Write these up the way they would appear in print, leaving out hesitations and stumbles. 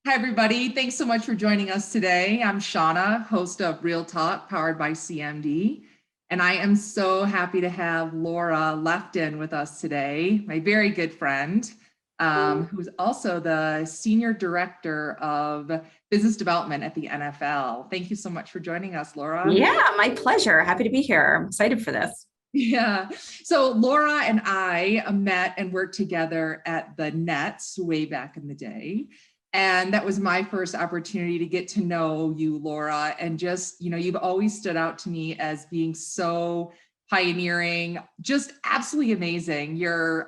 Hi, everybody. Thanks so much for joining us today. I'm Shauna, host of Real Talk, powered by CMD. And I am so happy to have Laura Lefton with us today, my very good friend, who's also the Senior Director of Business Development at the NFL. Thank you so much for joining us, Laura. Yeah, my pleasure. Happy to be here. I'm excited for this. Yeah. So Laura and I met and worked together at the Nets way back in the day. And that was my first opportunity to get to know you, Laura. And just, you've always stood out to me as being so pioneering, just absolutely amazing. Your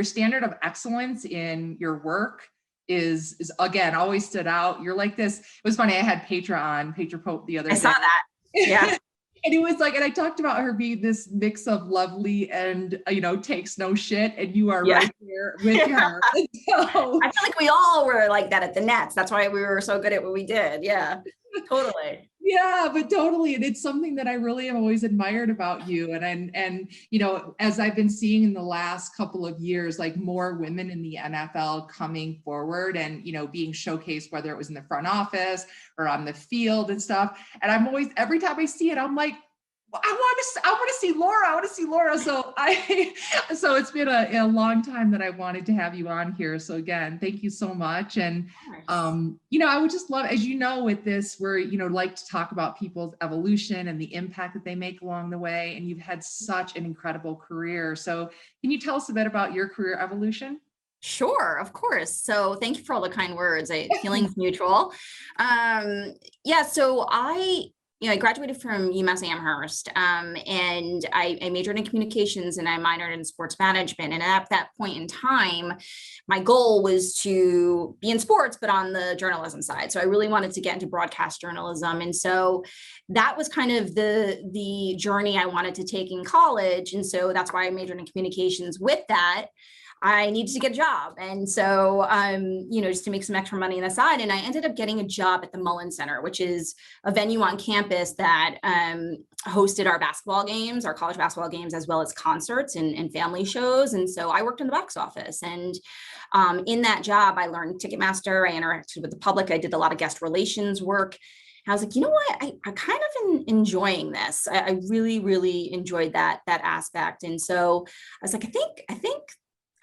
standard of excellence in your work is again always stood out. You're like this. It was funny. I had Petra Pope the other I day. saw that. Yeah. And it was like, and I talked about her being this mix of lovely and, takes no shit. And you are Yeah. right there with her. So, I feel like we all were like that at the Nets. That's why we were so good at what we did. Yeah, totally. yeah, but totally. And it's something that I really have always admired about you. As I've been seeing in the last couple of years, like more women in the NFL coming forward and, being showcased, whether it was in the front office or on the field and stuff. And I'm always, every time I see it, I'm like, I want to see Laura. I want to see Laura. So it's been a long time that I wanted to have you on here. So again, thank you so much. And, I would just love, as you know, with this, we're, like to talk about people's evolution and the impact that they make along the way. And you've had such an incredible career. So can you tell us a bit about your career evolution? Sure, of course. So thank you for all the kind words. Feelings mutual. Yeah, so I graduated from UMass Amherst, and I majored in communications and I minored in sports management. And at that point in time, my goal was to be in sports, but on the journalism side. So I really wanted to get into broadcast journalism. And so that was kind of the journey I wanted to take in college. And so that's why I majored in communications. With that, I needed to get a job. And so, just to make some extra money on the side. And I ended up getting a job at the Mullen Center, which is a venue on campus that hosted our basketball games, our college basketball games, as well as concerts and family shows. And so I worked in the box office. And in that job, I learned Ticketmaster. I interacted with the public. I did a lot of guest relations work. I was like, you know what? I kind of enjoying this. I really, really enjoyed that aspect. And so I was like, I think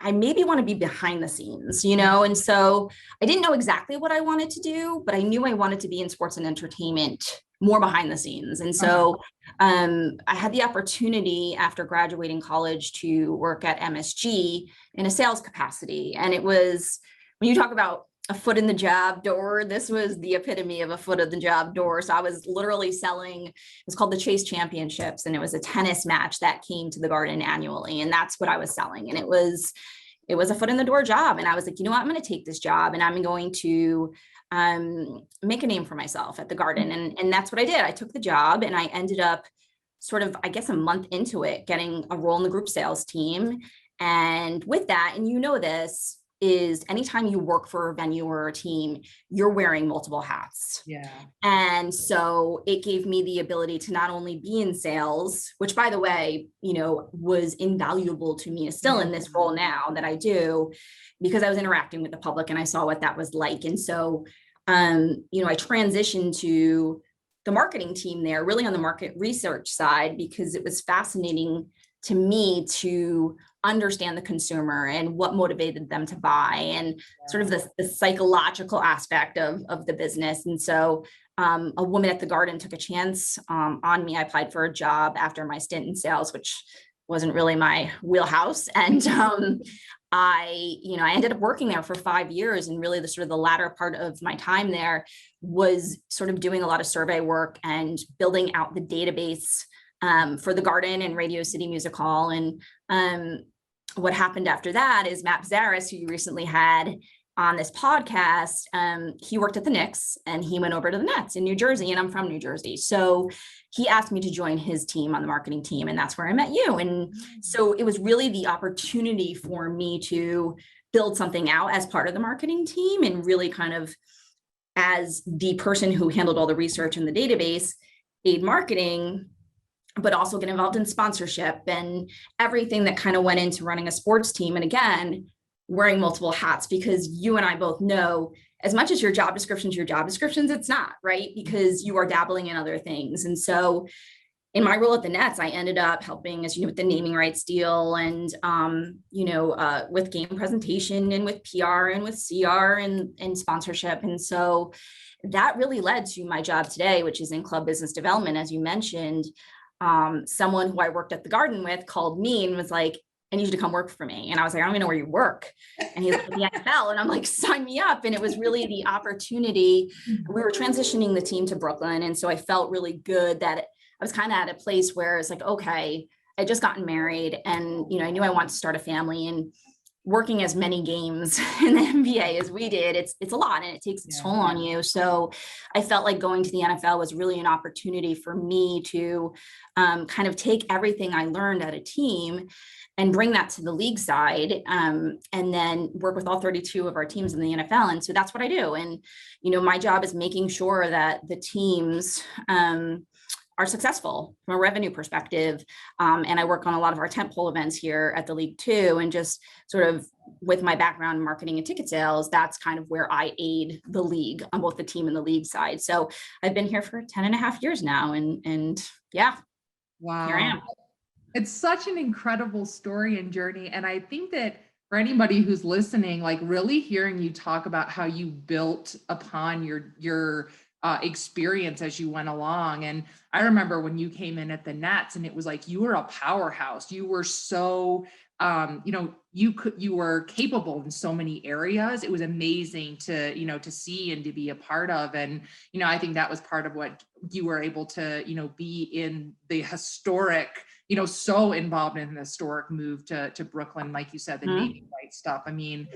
I maybe want to be behind the scenes, And so I didn't know exactly what I wanted to do, but I knew I wanted to be in sports and entertainment, more behind the scenes. And so I had the opportunity after graduating college to work at MSG in a sales capacity. And it was, when you talk about a foot in the job door, this was the epitome of a foot in the job door. So I was literally selling, it was called the Chase Championships, and it was a tennis match that came to the Garden annually. And that's what I was selling. And it was a foot in the door job. And I was like, you know what, I'm going to take this job and I'm going to make a name for myself at the Garden. And that's what I did. I took the job and I ended up sort of, I guess, a month into it, getting a role in the group sales team. And with that, and this, is anytime you work for a venue or a team, you're wearing multiple hats. Yeah. And so it gave me the ability to not only be in sales, which by the way, was invaluable to me, still in this role now that I do, because I was interacting with the public and I saw what that was like. And so, I transitioned to the marketing team there, really on the market research side, because it was fascinating to me to understand the consumer and what motivated them to buy and sort of the psychological aspect of the business. And so a woman at the Garden took a chance on me. I applied for a job after my stint in sales, which wasn't really my wheelhouse. And I ended up working there for 5 years, and really the latter part of my time there was sort of doing a lot of survey work and building out the database for the Garden and Radio City Music Hall. And what happened after that is Matt Zaris, who you recently had on this podcast, he worked at the Knicks and he went over to the Nets in New Jersey, and I'm from New Jersey. So he asked me to join his team on the marketing team, and that's where I met you. And so it was really the opportunity for me to build something out as part of the marketing team, and really kind of as the person who handled all the research in the database, aid marketing, but also get involved in sponsorship and everything that kind of went into running a sports team. And again, wearing multiple hats, because you and I both know as much as your job descriptions, it's not, right? Because you are dabbling in other things. And so in my role at the Nets, I ended up helping, as you know, with the naming rights deal and, with game presentation and with PR and with CR and sponsorship. And so that really led to my job today, which is in club business development, as you mentioned. Someone who I worked at the Garden with called me and was like, I need you to come work for me. And I was like, I don't even know where you work. And he's like, the NFL. And I'm like, sign me up. And it was really the opportunity. We were transitioning the team to Brooklyn. And so I felt really good that I was kind of at a place where it's like, okay, I just gotten married and, I knew I wanted to start a family, and working as many games in the NBA as we did, it's a lot and it takes its toll on you. So I felt like going to the NFL was really an opportunity for me to kind of take everything I learned at a team and bring that to the league side, and then work with all 32 of our teams in the NFL. And so that's what I do. And, my job is making sure that the teams are successful from a revenue perspective. And I work on a lot of our tentpole events here at the league too. And just sort of with my background in marketing and ticket sales, that's kind of where I aid the league on both the team and the league side. So I've been here for 10 and a half years now. And yeah, wow. Here I am. It's such an incredible story and journey. And I think that for anybody who's listening, like really hearing you talk about how you built upon your experience as you went along. And I remember when you came in at the Nets and it was like, you were a powerhouse. You were so, you were capable in so many areas. It was amazing to see and to be a part of. And, I think that was part of what you were able to, be in the historic, so involved in the historic move to Brooklyn, like you said, the naming rights stuff. I mean,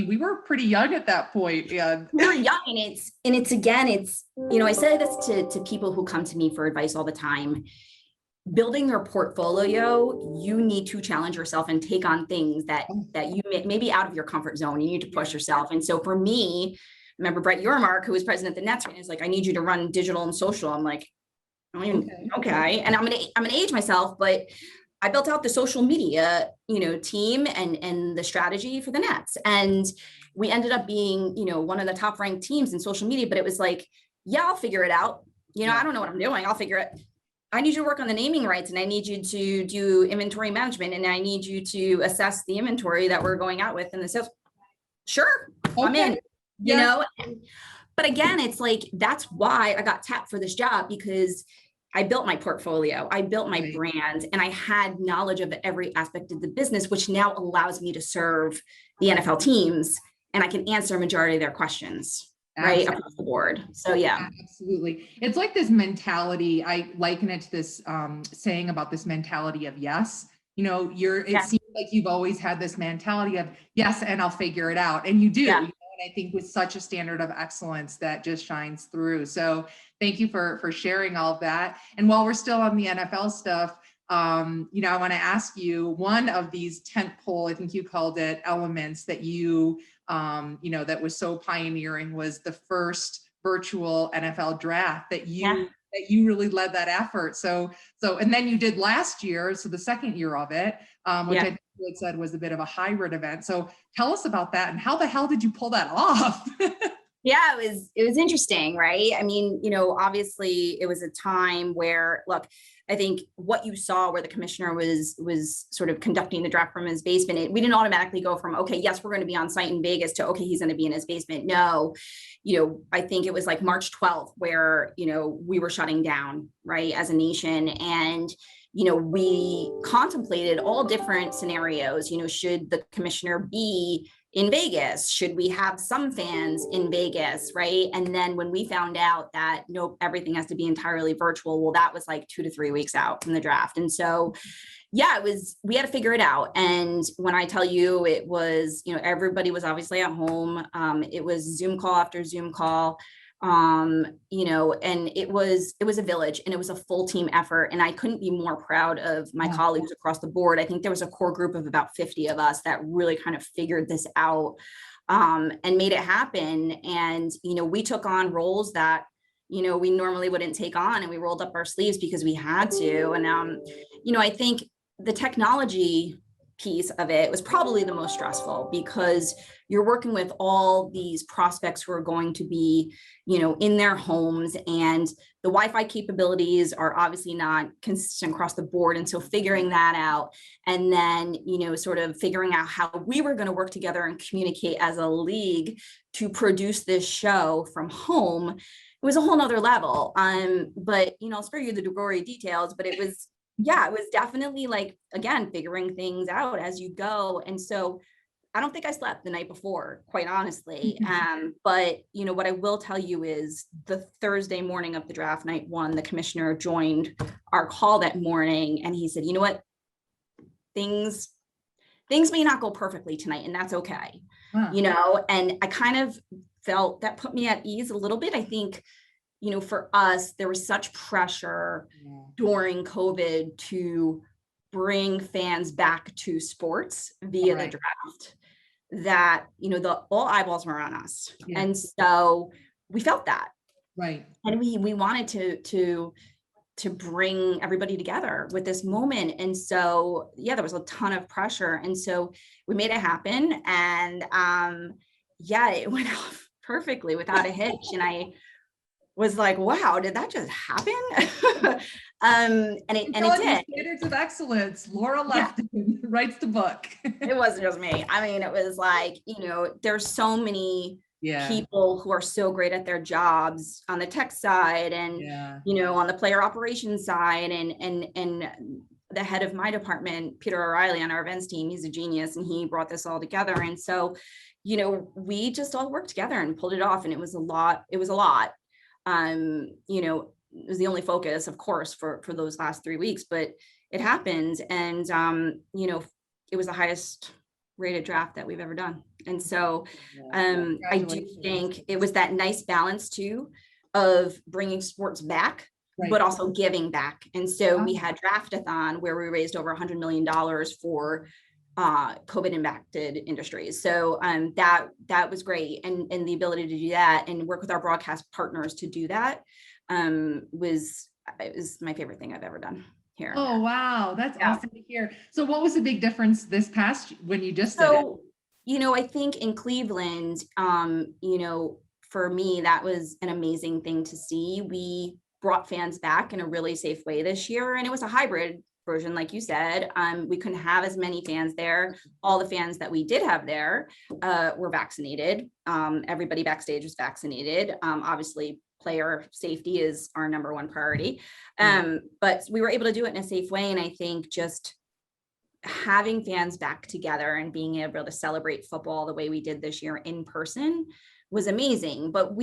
we were pretty young at that point. Yeah. We were young, and it's again, I say this to people who come to me for advice all the time. Building your portfolio, you need to challenge yourself and take on things that you may be out of your comfort zone. You need to push yourself. And so for me, remember Brett Yormark, who was president of the Nets, is like, I need you to run digital and social. I'm like, okay. And I'm gonna age myself, but I built out the social media, team and the strategy for the Nets. And we ended up being, one of the top ranked teams in social media, but it was like, yeah, I'll figure it out. I don't know what I'm doing. I'll figure it. I need you to work on the naming rights, and I need you to do inventory management, and I need you to assess the inventory that we're going out with in the sales. Sure, okay. I'm in, but again, it's like, that's why I got tapped for this job, because I built my portfolio, I built my brand, and I had knowledge of every aspect of the business, which now allows me to serve the NFL teams, and I can answer a majority of their questions. Right, across the board. So yeah, absolutely. It's like this mentality. I liken it to this saying about this mentality of yes. It seems like you've always had this mentality of yes, and I'll figure it out, and you do. Yeah. And I think with such a standard of excellence that just shines through. So thank you for sharing all of that. And while we're still on the NFL stuff, I want to ask you, one of these tentpole, I think you called it, elements that you that was so pioneering was the first virtual NFL draft that you really led that effort. So, and then you did last year. So the second year of it, which I think you had said was a bit of a hybrid event. So tell us about that, and how the hell did you pull that off? Yeah, it was interesting, right? I mean, obviously it was a time where, look, I think what you saw where the commissioner was sort of conducting the draft from his basement, we didn't automatically go from, okay, yes, we're going to be on site in Vegas to, okay, he's going to be in his basement. No, I think it was like March 12th where, we were shutting down, right, as a nation. And, we contemplated all different scenarios, should the commissioner be in Vegas? Should we have some fans in Vegas, right? And then when we found out that nope, everything has to be entirely virtual, well, that was like 2 to 3 weeks out from the draft. And so, yeah, we had to figure it out. And when I tell you, it was, everybody was obviously at home. It was Zoom call after Zoom call. And it was a village, and it was a full team effort. And I couldn't be more proud of my colleagues across the board. I think there was a core group of about 50 of us that really kind of figured this out, and made it happen. And, we took on roles that, we normally wouldn't take on, and we rolled up our sleeves because we had to. And, I think the technology piece of it was probably the most stressful, because you're working with all these prospects who are going to be, in their homes, and the Wi-Fi capabilities are obviously not consistent across the board. And so figuring that out, and then, sort of figuring out how we were going to work together and communicate as a league to produce this show from home, it was a whole nother level. But, I'll spare you the gory details, but it was definitely like, again, figuring things out as you go. And so I don't think I slept the night before, quite honestly. But, what I will tell you is the Thursday morning of the draft, night one, the commissioner joined our call that morning, and he said, you know what, things may not go perfectly tonight, and that's okay. And I kind of felt that put me at ease a little bit. I think, for us, there was such pressure during COVID to bring fans back to sports via the draft, that, all eyeballs were on us. Yeah. And so we felt that. Right. And we wanted to bring everybody together with this moment. And so, there was a ton of pressure. And so we made it happen. And it went off perfectly without a hitch. And I was like, wow, did that just happen? And it did. Standards of excellence. Laura Lefton writes the book. It wasn't just me. I mean, it was like, there's so many people who are so great at their jobs on the tech side, and, on the player operations side, and the head of my department, Peter O'Reilly, on our events team, he's a genius, and he brought this all together. And so, we just all worked together and pulled it off, and it was a lot. It was the only focus, of course, for those last 3 weeks, but it happened. And, it was the highest rated draft that we've ever done. And so I do think it was that nice balance too of bringing sports back, but also giving back. And so we had Draftathon, where we raised over $100 million for COVID impacted industries. So that was great. And the ability to do that and work with our broadcast partners to do that was my favorite thing I've ever done here. Oh, wow. That's awesome to hear. So what was the big difference this past when you just did it? I think in Cleveland, for me, that was an amazing thing to see. We brought fans back in a really safe way this year, and it was a hybrid version, like you said. We couldn't have as many fans there. All the fans that we did have there were vaccinated. Everybody backstage was vaccinated. Obviously, player safety is our number one priority. But we were able to do it in a safe way. And I think just having fans back together and being able to celebrate football the way we did this year in person was amazing. But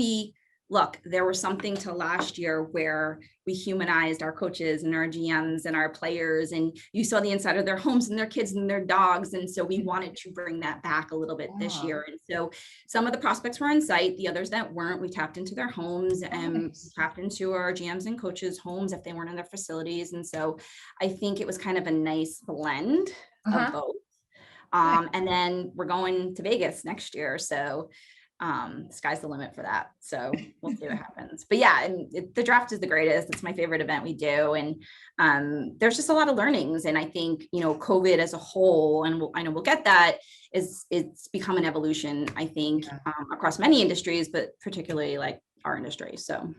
there was something to last year where we humanized our coaches and our GMs and our players, and you saw the inside of their homes and their kids and their dogs. And so we wanted to bring that back a little bit this year. And so some of the prospects were on site, the others that weren't, we tapped into their homes and tapped into our GMs and coaches' homes if they weren't in their facilities. And so I think it was kind of a nice blend of both. And then we're going to Vegas next year. So sky's the limit for that. So we'll see what happens. But the draft is the greatest. It's my favorite event we do. And there's just a lot of learnings. And I think, COVID as a whole, and I know we'll get that, it's become an evolution, I think, across many industries, but particularly like our industry. So.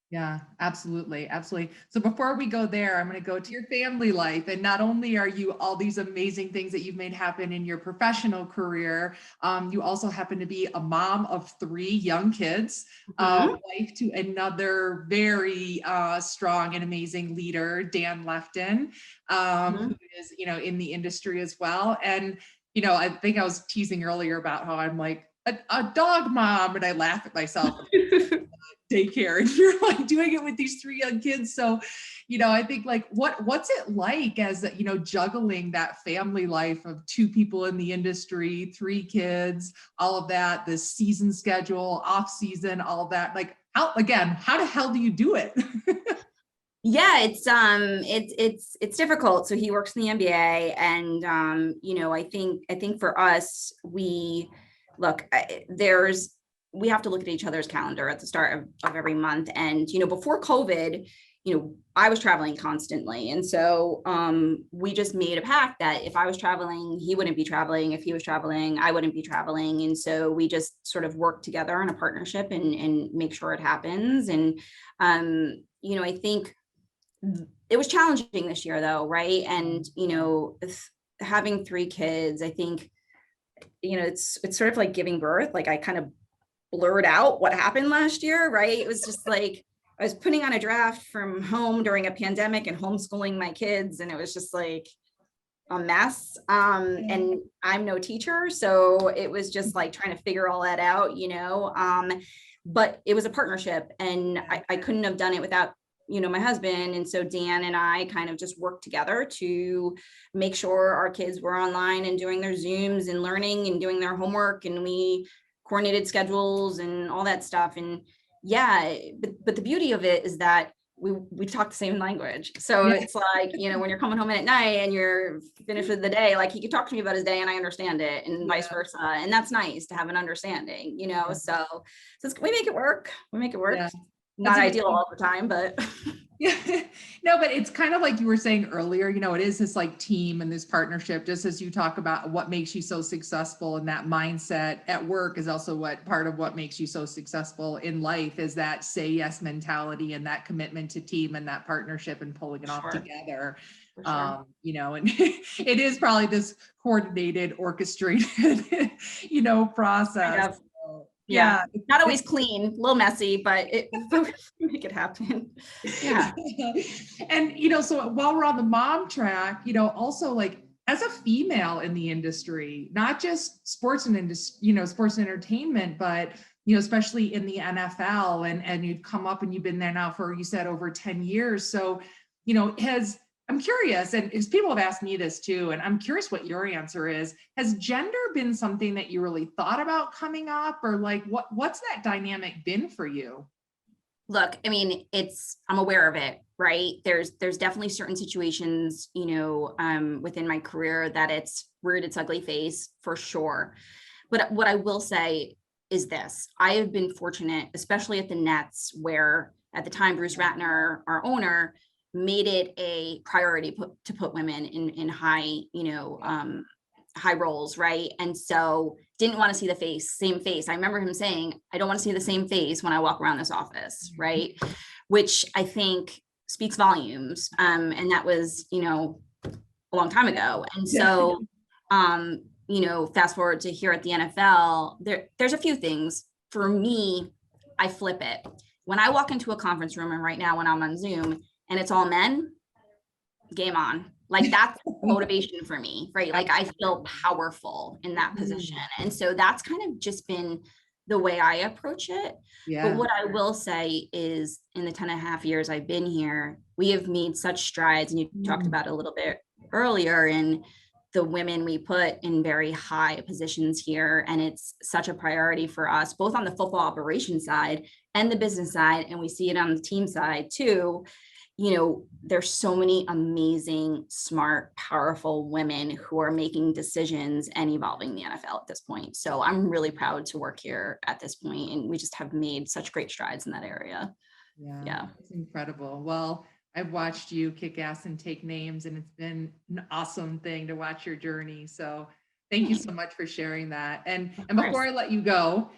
Yeah, absolutely. Absolutely. So before we go there, I'm going to go to your family life. And not only are you all these amazing things that you've made happen in your professional career, you also happen to be a mom of 3 young kids, wife to another very strong and amazing leader, Dan Lefton, who is, in the industry as well. And, I think I was teasing earlier about how I'm like a dog mom, and I laugh at myself. Daycare, and you're like doing it with these 3 young kids. So, I think like what's it like as, juggling that family life of 2 people in the industry, 3 kids, all of that, the season schedule, off season, all of that. Like how the hell do you do it? Yeah, it's difficult. So he works in the NBA, and I think for us, we have to look at each other's calendar at the start of every month. And, before COVID, I was traveling constantly. And so we just made a pact that if I was traveling, he wouldn't be traveling. If he was traveling, I wouldn't be traveling. And so we just sort of work together in a partnership and make sure it happens. And, I think it was challenging this year though, right? And, having 3 kids, I think, it's sort of like giving birth. Like I kind of blurred out what happened last year, right? It was just like, I was putting on a draft from home during a pandemic and homeschooling my kids. And it was just like a mess. And I'm no teacher. So it was just like trying to figure all that out, but it was a partnership and I couldn't have done it without, my husband. And so Dan and I kind of just worked together to make sure our kids were online and doing their Zooms and learning and doing their homework. And we coordinated schedules and all that stuff. And but the beauty of it is that we talk the same language. So it's like, when you're coming home at night and you're finished with the day, like he could talk to me about his day and I understand it and vice versa. And that's nice to have an understanding, so we make it work. Yeah. Not ideal all the time, but no, but it's kind of like you were saying earlier, it is this like team and this partnership, just as you talk about what makes you so successful, and that mindset at work is also part of what makes you so successful in life, is that say yes mentality and that commitment to team and that partnership and pulling it off together. And it is probably this coordinated, orchestrated, process. Yeah. Not always clean, a little messy, but make it happen. Yeah. And, so while we're on the mom track, also like as a female in the industry, not just sports and, sports and entertainment, but, especially in the NFL and you've come up and you've been there now for, you said over 10 years. So, I'm curious, and as people have asked me this too, and I'm curious what your answer is. Has gender been something that you really thought about coming up, or like what's that dynamic been for you? Look, I mean, I'm aware of it, right? There's definitely certain situations, within my career that it's reared its ugly face for sure. But what I will say is this: I have been fortunate, especially at the Nets, where at the time Bruce Ratner, our owner, made it a priority to put women in high, high roles, right? And so didn't want to see the same face. I remember him saying, I don't want to see the same face when I walk around this office, right? Which I think speaks volumes. And that was, a long time ago. And so, fast forward to here at the NFL, there's a few things. For me, I flip it. When I walk into a conference room, and right now when I'm on Zoom, and it's all men, game on. Like that's motivation for me, right? Like I feel powerful in that position. And so that's kind of just been the way I approach it. But what I will say is in the 10.5 years I've been here, we have made such strides, and you talked about it a little bit earlier, in the women we put in very high positions here. And it's such a priority for us, both on the football operations side and the business side. And we see it on the team side too. There's so many amazing, smart, powerful women who are making decisions and evolving the NFL at this point. So I'm really proud to work here at this point, and we just have made such great strides in that area. Yeah. It's incredible. Well, I've watched you kick ass and take names, and it's been an awesome thing to watch your journey. So thank you so much for sharing that. And before I let you go,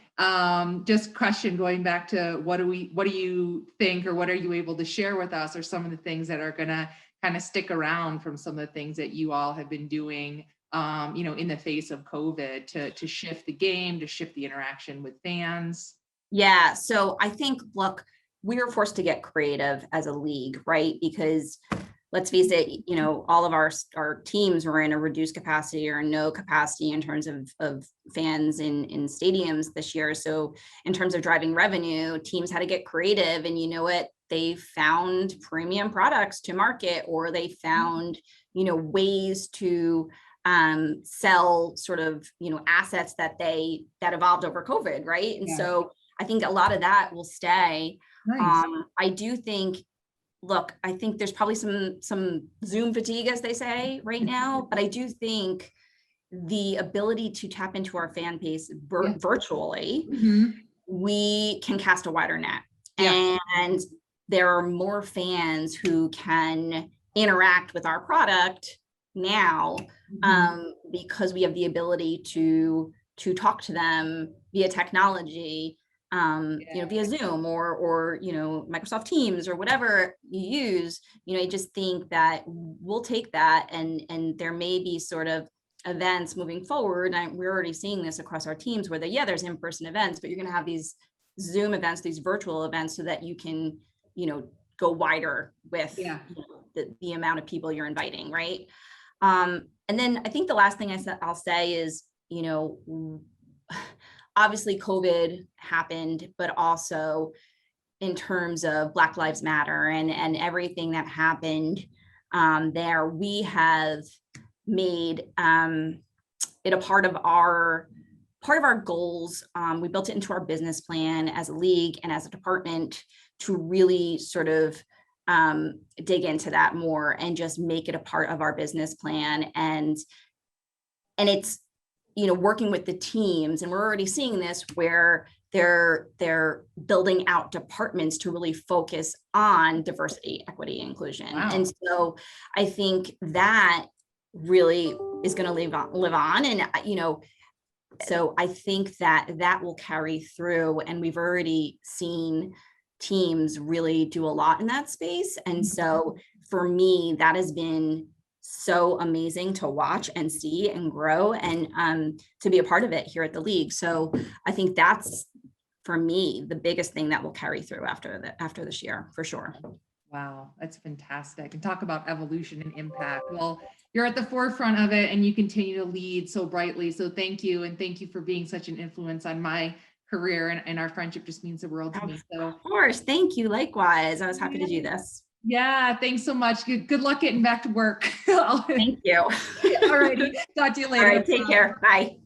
just question going back to what do you think, or what are you able to share with us, or some of the things that are going to kind of stick around from some of the things that you all have been doing, in the face of COVID to shift the game, to shift the interaction with fans? Yeah. So I think, look, we were forced to get creative as a league, right? Because let's face it, all of our teams were in a reduced capacity or no capacity in terms of fans in stadiums this year. So in terms of driving revenue, teams had to get creative, and they found premium products to market, or they found, ways to sell sort of, assets that evolved over COVID. Right. And so I think a lot of that will stay. Nice. I do think, look, I think there's probably some Zoom fatigue, as they say right now, but I do think the ability to tap into our fan base virtually, we can cast a wider net. And there are more fans who can interact with our product now, because we have the ability to talk to them via technology, via Zoom or Microsoft Teams or whatever you use. I just think that we'll take that, and there may be sort of events moving forward. And we're already seeing this across our teams where there's in-person events, but you're going to have these Zoom events, these virtual events, so that you can, go wider with the amount of people you're inviting, right? And then I think the last thing I'll say is, obviously COVID happened, but also in terms of Black Lives Matter and everything that happened there, we have made it a part of our goals. We built it into our business plan as a league and as a department to really sort of dig into that more and just make it a part of our business plan. And it's, working with the teams, and we're already seeing this where they're building out departments to really focus on diversity, equity, inclusion. Wow. And so I think that really is going to live on. And, so I think that will carry through, and we've already seen teams really do a lot in that space. And so for me, that has been so amazing to watch and see and grow, and to be a part of it here at the league. So I think that's, for me, the biggest thing that will carry through after this year, for sure. Wow, that's fantastic. And talk about evolution and impact. Well, you're at the forefront of it, and you continue to lead so brightly. So thank you. And thank you for being such an influence on my career, and our friendship just means the world to me. So of course, thank you. Likewise, I was happy to do this. Yeah, thanks so much. Good luck getting back to work. Thank you. All righty. Talk to you later. All right, take care. Bye.